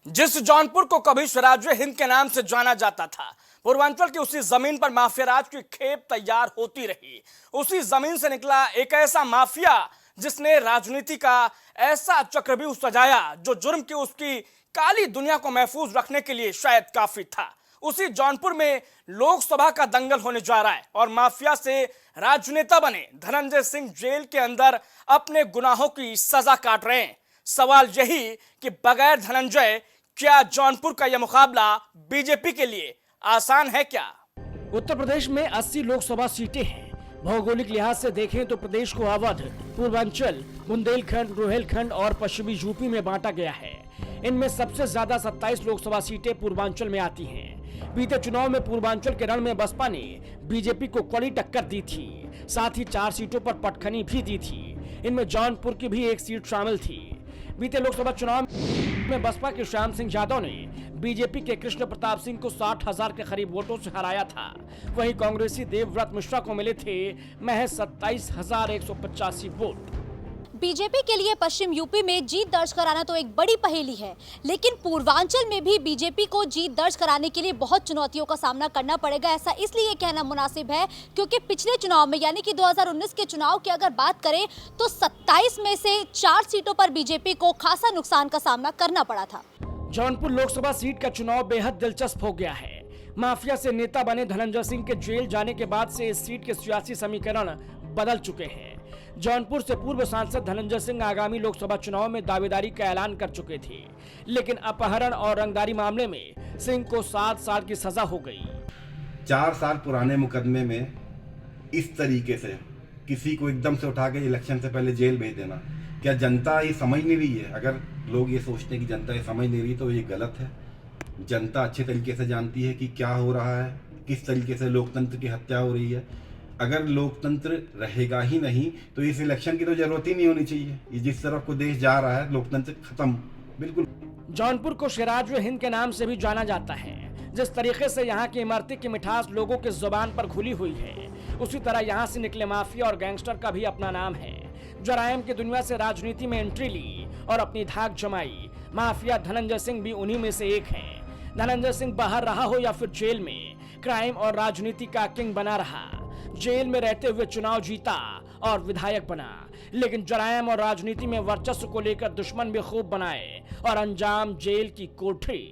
जिस जौनपुर को कभी स्वराज्य हिंद के नाम से जाना जाता था, पूर्वांचल की उसी जमीन पर माफिया राज की खेप तैयार होती रही। उसी जमीन से निकला एक ऐसा माफिया जिसने राजनीति का ऐसा चक्रव्यूह सजाया जो जुर्म की उसकी काली दुनिया को महफूज रखने के लिए शायद काफी था। उसी जौनपुर में लोकसभा का दंगल होने जा रहा है और माफिया से राजनेता बने धनंजय सिंह जेल के अंदर अपने गुनाहों की सजा काट रहे हैं। सवाल यही कि बगैर धनंजय क्या जौनपुर का यह मुकाबला बीजेपी के लिए आसान है क्या? उत्तर प्रदेश में 80 लोकसभा सीटें हैं। भौगोलिक लिहाज से देखें तो प्रदेश को अवध, पूर्वांचल, बुंदेलखंड, रोहेलखंड और पश्चिमी यूपी में बांटा गया है। इनमें सबसे ज्यादा 27 लोकसभा सीटें पूर्वांचल में आती हैं। बीते चुनाव में पूर्वांचल के रण में बसपा ने बीजेपी को कड़ी टक्कर दी थी, साथ ही 4 सीटों पर पटखनी भी दी थी। इनमें जौनपुर की भी एक सीट शामिल थी। बीते लोकसभा चुनाव में बसपा के श्याम सिंह यादव ने बीजेपी के कृष्ण प्रताप सिंह को 60,000 के करीब वोटों से हराया था। वहीं कांग्रेसी देवव्रत मिश्रा को मिले थे महज 27,185 वोट। बीजेपी के लिए पश्चिम यूपी में जीत दर्ज कराना तो एक बड़ी पहेली है, लेकिन पूर्वांचल में भी बीजेपी को जीत दर्ज कराने के लिए बहुत चुनौतियों का सामना करना पड़ेगा। ऐसा इसलिए कहना मुनासिब है क्योंकि पिछले चुनाव में यानी कि 2019 के चुनाव की अगर बात करें तो 27 में से 4 सीटों पर बीजेपी को खासा नुकसान का सामना करना पड़ा था। जौनपुर लोकसभा सीट का चुनाव बेहद दिलचस्प हो गया है। माफिया से नेता बने धनंजय सिंह के जेल जाने के बाद से इस सीट के सियासी समीकरण बदल चुके हैं। जौनपुर से पूर्व सांसद धनंजय सिंह आगामी लोकसभा चुनाव में दावेदारी का ऐलान कर चुके थे, लेकिन अपहरण और रंगदारी मामले में सिंह को 7 साल की सजा हो गई। 4 साल पुराने मुकदमे में इस तरीके से किसी को एकदम से उठा के इलेक्शन से पहले जेल भेज देना, क्या जनता ये समझ नहीं रही है? अगर लोग ये सोचते हैं कि जनता ये समझ नहीं रही तो ये गलत है। जनता अच्छे तरीके से जानती है कि क्या हो रहा है, किस तरीके से लोकतंत्र की हत्या हो रही है। अगर लोकतंत्र रहेगा ही नहीं तो इस इलेक्शन की तो जरूरत ही नहीं होनी चाहिए। ये जिस तरफ को देश जा रहा है, लोकतंत्र खत्म बिल्कुल। जौनपुर को सिराजुल हिंद के नाम से भी जाना जाता है। जिस तरीके से यहाँ की इमरती की मिठास लोगों के जुबान पर घुली हुई है, उसी तरह यहाँ से निकले माफिया और गैंगस्टर का भी अपना नाम है। जराइम की दुनिया से राजनीति में एंट्री ली और अपनी धाक जमाई। माफिया धनंजय सिंह भी उन्हीं में से एक है। धनंजय सिंह बाहर रहा हो या फिर जेल में, क्राइम और राजनीति का किंग बना रहा। जेल में रहते हुए चुनाव जीता और विधायक बना, लेकिन जराइम और राजनीति में वर्चस्व को लेकर दुश्मन भी खूब बनाए और अंजाम जेल की कोठरी।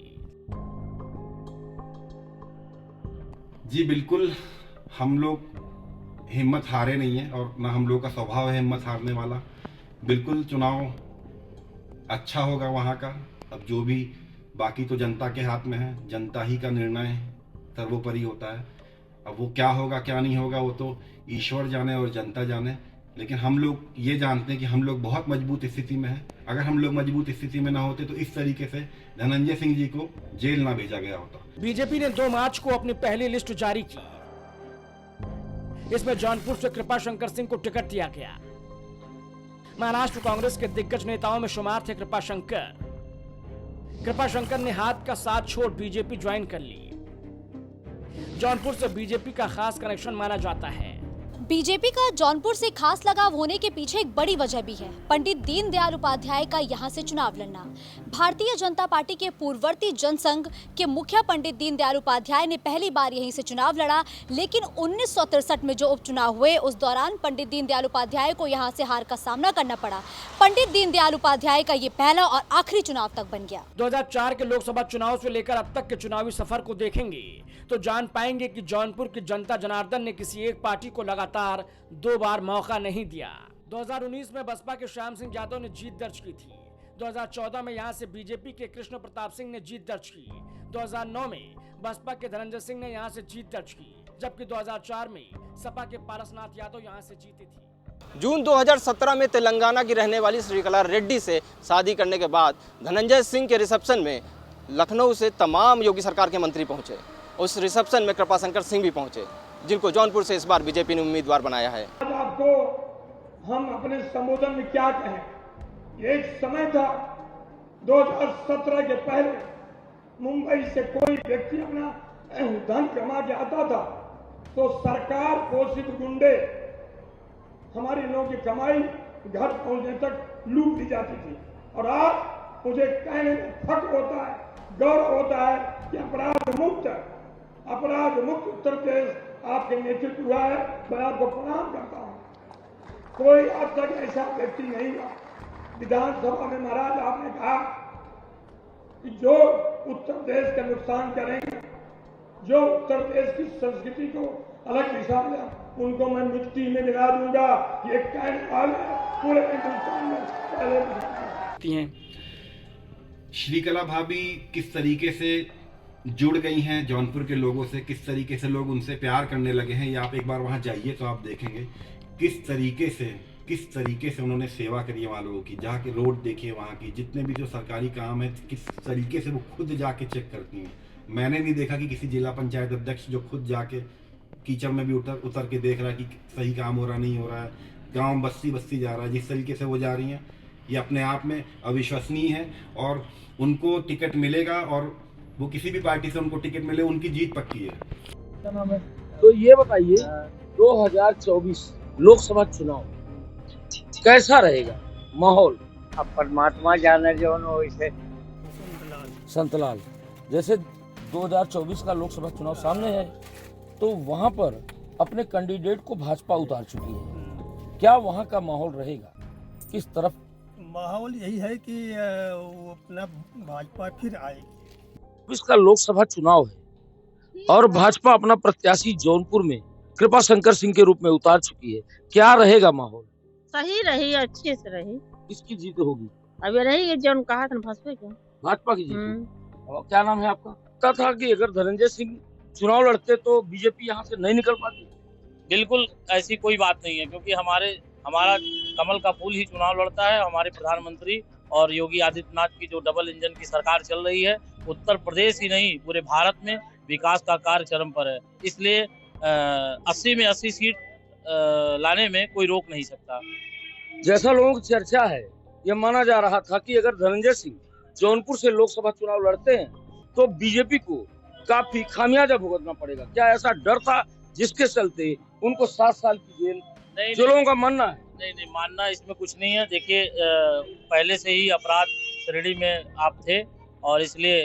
जी बिल्कुल, हम लोग हिम्मत हारे नहीं है और ना हम लोग का स्वभाव है हिम्मत हारने वाला। बिल्कुल चुनाव अच्छा होगा वहाँ का। अब जो भी बाकी तो जनता के हाथ में है, जनता ही का निर्णय सर्वोपरि होता है। अब वो क्या होगा क्या नहीं होगा वो तो ईश्वर जाने और जनता जाने, लेकिन हम लोग ये जानते हैं कि हम लोग बहुत मजबूत स्थिति में हैं। अगर हम लोग मजबूत स्थिति में ना होते तो इस तरीके से धनंजय सिंह जी को जेल ना भेजा गया होता। बीजेपी ने 2 मार्च को अपनी पहली लिस्ट जारी की। इसमें जौनपुर से कृपाशंकर सिंह को टिकट दिया गया। महाराष्ट्र कांग्रेस के दिग्गज नेताओं में शुमार थे कृपाशंकर। कृपाशंकर ने हाथ का साथ छोड़ बीजेपी ज्वाइन कर ली। जौनपुर से बीजेपी का खास कनेक्शन माना जाता है। बीजेपी का जौनपुर से खास लगाव होने के पीछे एक बड़ी वजह भी है, पंडित दीनदयाल उपाध्याय का यहाँ से चुनाव लड़ना। भारतीय जनता पार्टी के पूर्ववर्ती जनसंघ के मुखिया पंडित दीनदयाल उपाध्याय ने पहली बार यहीं से चुनाव लड़ा, लेकिन 1963 में जो उपचुनाव हुए उस दौरान पंडित दीनदयाल उपाध्याय को यहाँ से हार का सामना करना पड़ा। पंडित दीनदयाल उपाध्याय का ये पहला और आखिरी चुनाव तक बन गया। 2004 के लोकसभा चुनाव से लेकर अब तक के चुनावी सफर को देखेंगे तो जान पाएंगे कि जौनपुर की जनता जनार्दन ने किसी एक पार्टी को लगातार 2 बार मौका नहीं दिया। 2019 में बसपा के श्याम सिंह यादव ने जीत दर्ज की थी। 2014 में यहां से बीजेपी के कृष्ण प्रताप सिंह ने जीत दर्ज की। 2009 में बसपा के धनंजय सिंह ने यहां से जीत दर्ज की, जबकि 2004 में सपा के पारसनाथ यादव यहां से जीती थी। जून 2017 में तेलंगाना की रहने वाली श्रीकला रेड्डी से शादी करने के बाद धनंजय सिंह के रिसेप्शन में लखनऊ से तमाम योगी सरकार के मंत्री पहुंचे। उस रिसेप्शन में कृपाशंकर सिंह भी पहुंचे, जिनको जौनपुर से इस बार बीजेपी ने उम्मीदवार बनाया है। आज आपको हम अपने संबोधन में क्या कहें? एक समय था 2017 के पहले मुंबई से कोई व्यक्ति अपना धन कमा के आता था तो सरकार पोषित गुंडे हमारे लोगों की कमाई घर पहुंचने तक लूट ली जाती थी। और आज मुझे कहने में फख्र होता है, गौरव होता है कि अपराध मुक्त उत्तर प्रदेश आपके नेतृत्व हुआ है। मैं आपको प्रणाम करता हूँ। कोई आज तक ऐसा व्यक्ति नहीं हुआ। विधानसभा में महाराज आपने कहा कि जो उत्तर प्रदेश का नुकसान करेंगे, जो उत्तर प्रदेश की संस्कृति को अलग दिशा दें, उनको मैं मिट्टी में मिला दूंगा। ये कहने वाले पूरे हिंदुस्तान में पहले हैं। श्रीकला भाभी किस तरीके से जुड़ गई हैं जौनपुर के लोगों से, किस तरीके से लोग उनसे प्यार करने लगे हैं, ये आप एक बार वहाँ जाइए तो आप देखेंगे किस तरीके से उन्होंने सेवा करी है वहाँ लोगों की। जहाँ के रोड देखिए, वहाँ की जितने भी जो सरकारी काम है, किस तरीके से वो खुद जाके चेक करती हैं। मैंने नहीं देखा कि किसी जिला पंचायत अध्यक्ष जो खुद जाके कीचड़ में भी उतर के देख रहा है कि सही काम हो रहा नहीं हो रहा है, गाँव बस्ती जा रहा है। जिस तरीके से वो जा रही हैं, ये अपने आप में अविश्वसनीय है। और उनको टिकट मिलेगा, और वो किसी भी पार्टी से उनको टिकट मिले, उनकी जीत पक्की है। तो ये बताइए 2024 लोकसभा चुनाव कैसा रहेगा माहौल? अब परमात्मा जाने जो वैसे। संतलाल, जैसे 2024 का लोकसभा चुनाव सामने है, तो वहां पर अपने कैंडिडेट को भाजपा उतार चुकी है। क्या वहां का माहौल रहेगा? किस तरफ माहौल? यही है कि वो अपना भाजपा फिर आएगी। इसका लोकसभा चुनाव है और भाजपा अपना प्रत्याशी जौनपुर में कृपा शंकर सिंह के रूप में उतार चुकी है। क्या रहेगा माहौल? सही रही, अच्छे से रही। किसकी जीत होगी? अभी रही जो कहा था भाजपा की। भाजपा की जीत होगी। और क्या नाम है आपका? पता था कि अगर धनंजय सिंह चुनाव लड़ते तो बीजेपी यहाँ से नहीं निकल पाती। बिल्कुल ऐसी कोई बात नहीं है, क्योंकि हमारा कमल का फूल ही चुनाव लड़ता है। हमारे प्रधानमंत्री और योगी आदित्यनाथ की जो डबल इंजन की सरकार चल रही है, उत्तर प्रदेश ही नहीं पूरे भारत में विकास का कार्य चरम पर है। इसलिए 80 में 80 सीट लाने में कोई रोक नहीं सकता। जैसा लोगों की चर्चा है, यह माना जा रहा था कि अगर धनंजय सिंह जौनपुर से लोकसभा चुनाव लड़ते हैं तो बीजेपी को काफी खामियाजा भुगतना पड़ेगा। क्या ऐसा डर था जिसके चलते उनको 7 साल की जेल? नहीं, लोगों का मानना है। नहीं, मानना इसमें कुछ नहीं है। देखिए, पहले से ही अपराध श्रेणी में आप थे और इसलिए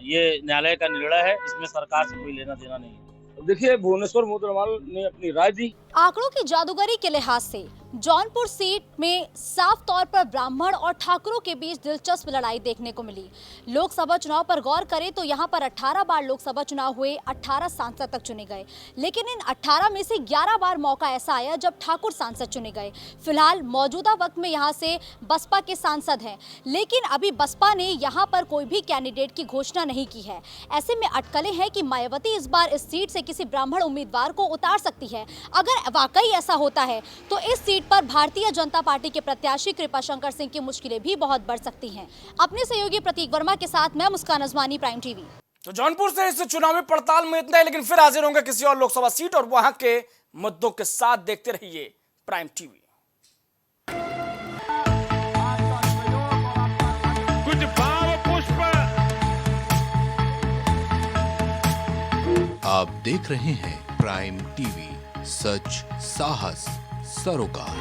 ये न्यायालय का निर्णय है, इसमें सरकार से कोई लेना देना नहीं है। देखिए, भुवनेश्वर मोटरवाल ने अपनी राय दी। आंकड़ों की जादूगरी के लिहाज से जौनपुर सीट में साफ तौर पर ब्राह्मण और ठाकुरों के बीच दिलचस्प लड़ाई देखने को मिली। लोकसभा चुनाव पर गौर करें तो यहां पर 18 बार लोकसभा चुनाव हुए, 18 सांसद तक चुने गए, लेकिन इन 18 में से 11 बार मौका ऐसा आया जब ठाकुर सांसद चुने गए। फिलहाल मौजूदा वक्त में यहां से बसपा के सांसद हैं, लेकिन अभी बसपा ने यहां पर कोई भी कैंडिडेट की घोषणा नहीं की है। ऐसे में अटकलें हैं कि मायावती इस बार इस सीट से किसी ब्राह्मण उम्मीदवार को उतार सकती है। अगर वाकई ऐसा होता है तो इस सीट पर भारतीय जनता पार्टी के प्रत्याशी कृपा शंकर सिंह की मुश्किलें भी बहुत बढ़ सकती हैं। अपने सहयोगी प्रतीक वर्मा के साथ मैं मुस्कान अजमानी, प्राइम टीवी। तो जौनपुर से इस चुनावी पड़ताल में इतना है, लेकिन फिर हाजिर होंगे किसी और लोकसभा सीट और वहां के मुद्दों के साथ। देखते रहिए प्राइम टीवी। कुछ भाव पुष्प। आप देख रहे हैं प्राइम टीवी, सच साहस सरोकार।